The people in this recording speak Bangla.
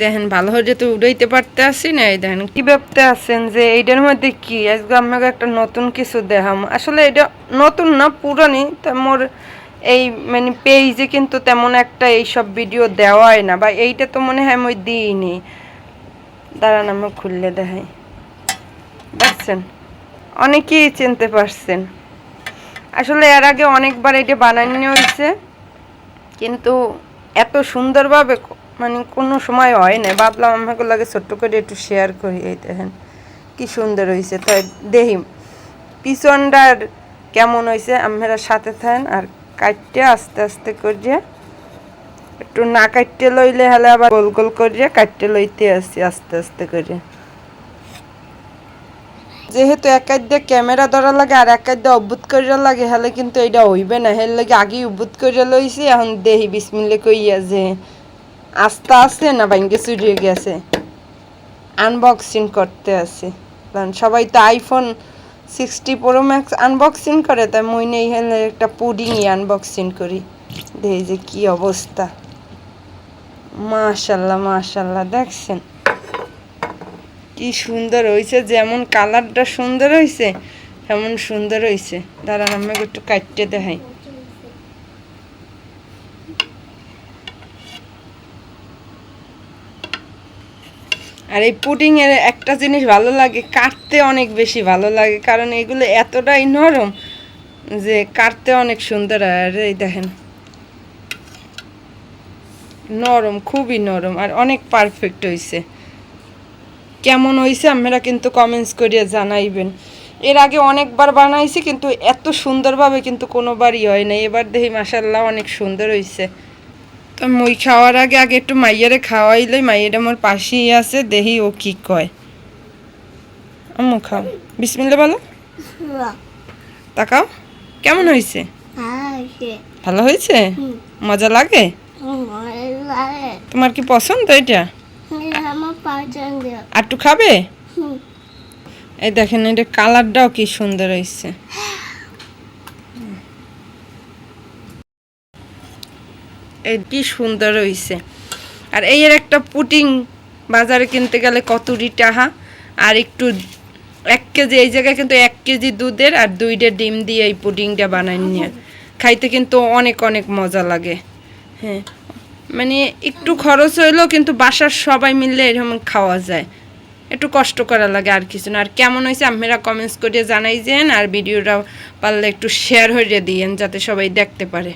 দেখেন ভালো হয়ে তো উড়াইতে পারতে আসি না। এই দেখেন কি ভাবতে আছেন যে এইটার মধ্যে কি আজকে আমাকে একটা নতুন কিছু দেখাম। আসলে এটা নতুন না, পুরানি। তা মোর এই মানে পেজে কিন্তু তেমন একটা এইসব ভিডিও দেওয়াই না, বা এইটা তো মনে হয় আমি দিইনি। দাঁড়ান আমি খুললে দেখাই। দেখছেন, অনেকেই চিনতে পারছেন। আসলে এর আগে অনেকবার এটা বানানো হয়েছে, কিন্তু এত সুন্দরভাবে মানে কোনো সময় হয় না। ভাবলাম আমাকে লাগে ছোট্ট করে একটু শেয়ার করি। এই দেখেন কি সুন্দর হয়েছে। তাই দেখি পিছনটার কেমন হয়েছে, আপনারা সাথে থাকেন। আর কাটতে আস্তে আস্তে করিয়ে একটু না কাটতে লইলে হলে আবার গোল গোল করিয়ে কাটতে লইতে আসি আস্তে আস্তে করে। যেহেতু এক দিয়ে ক্যামেরা ধরা লাগে আর এক দিয়ে অভ্যুত করিয়া লাগে, হলে কিন্তু এটা হইবে না। হের লাগে আগেই অভ্যুত করিয়া লইছি। এখন দেহি বিসমিল্লা কইয়া যে আস্তে আছে না ভাঙ্গে চুরিয়ে গেছে, আনবক্সিং করতে আছে। কারণ সবাই তো আইফোন 60 প্রো ম্যাক্স আনবক্সিং করে, তাই মুই নেই হলে একটা পুডিংই আনবক্সিং করি। দেখি যে কি অবস্থা। মাশাল্লাহ মাশাল্লাহ, দেখছেন কি সুন্দর হয়েছে। যেমন কালারটা সুন্দর হয়েছে তেমন সুন্দর হয়েছে। দাঁড়ান আমাকে একটু কাটতে দেখাই। আর এই পুডিং এর একটা জিনিস ভালো লাগে, কাটতে অনেক বেশি ভালো লাগে। কারণ এগুলো এতটাই নরম যে কাটতে অনেক সুন্দর হয়। আর এই দেখেন নরম, খুবই নরম আর অনেক পারফেক্ট হয়েছে। কেমন হয়েছে আপনারা কিন্তু কমেন্টস করিয়ে জানাইবেন। এর আগে অনেকবার বানাইছি কিন্তু এত সুন্দরভাবে কিন্তু কোনোবারই হয় না। এবার দেখি মাশাল্লাহ অনেক সুন্দর হয়েছে। তো মই খাওয়ার আগে আগে একটু মাইয়ারে খাওয়াইলে, মাইয়াটা আমার পাশেই আছে, দেখি ও কি কয়। আম্মু খাও, বিসমিল্লাহ বলো, তাকাও কেমন হয়েছে। ভালো হয়েছে, মজা লাগে। তোমার কি পছন্দ এটা? আর একটু খাবে? এই দেখেন এটা কালারটাও কি সুন্দর হয়েছে। এই কি সুন্দর হয়েছে। আর এর একটা পুডিং বাজারে কিনতে গেলে কতটি টাকা। আর একটু 1 কেজি, এই জায়গায় কিন্তু 1 কেজি দুধের আর 2টা ডিম দিয়ে এই পুডিংটা বানাই নিয়ে খাইতে কিন্তু অনেক অনেক মজা লাগে। হ্যাঁ, মানে একটু খরচ হইলেও কিন্তু বাসার সবাই মিললে এরকম খাওয়া যায়। একটু কষ্ট করা লাগে আর কিছু না। আর কেমন হয়েছে আপনারা কমেন্টস করে জানাই যেন। আর ভিডিওটা পারলে একটু শেয়ার হয়ে দিয়েন যাতে সবাই দেখতে পারে।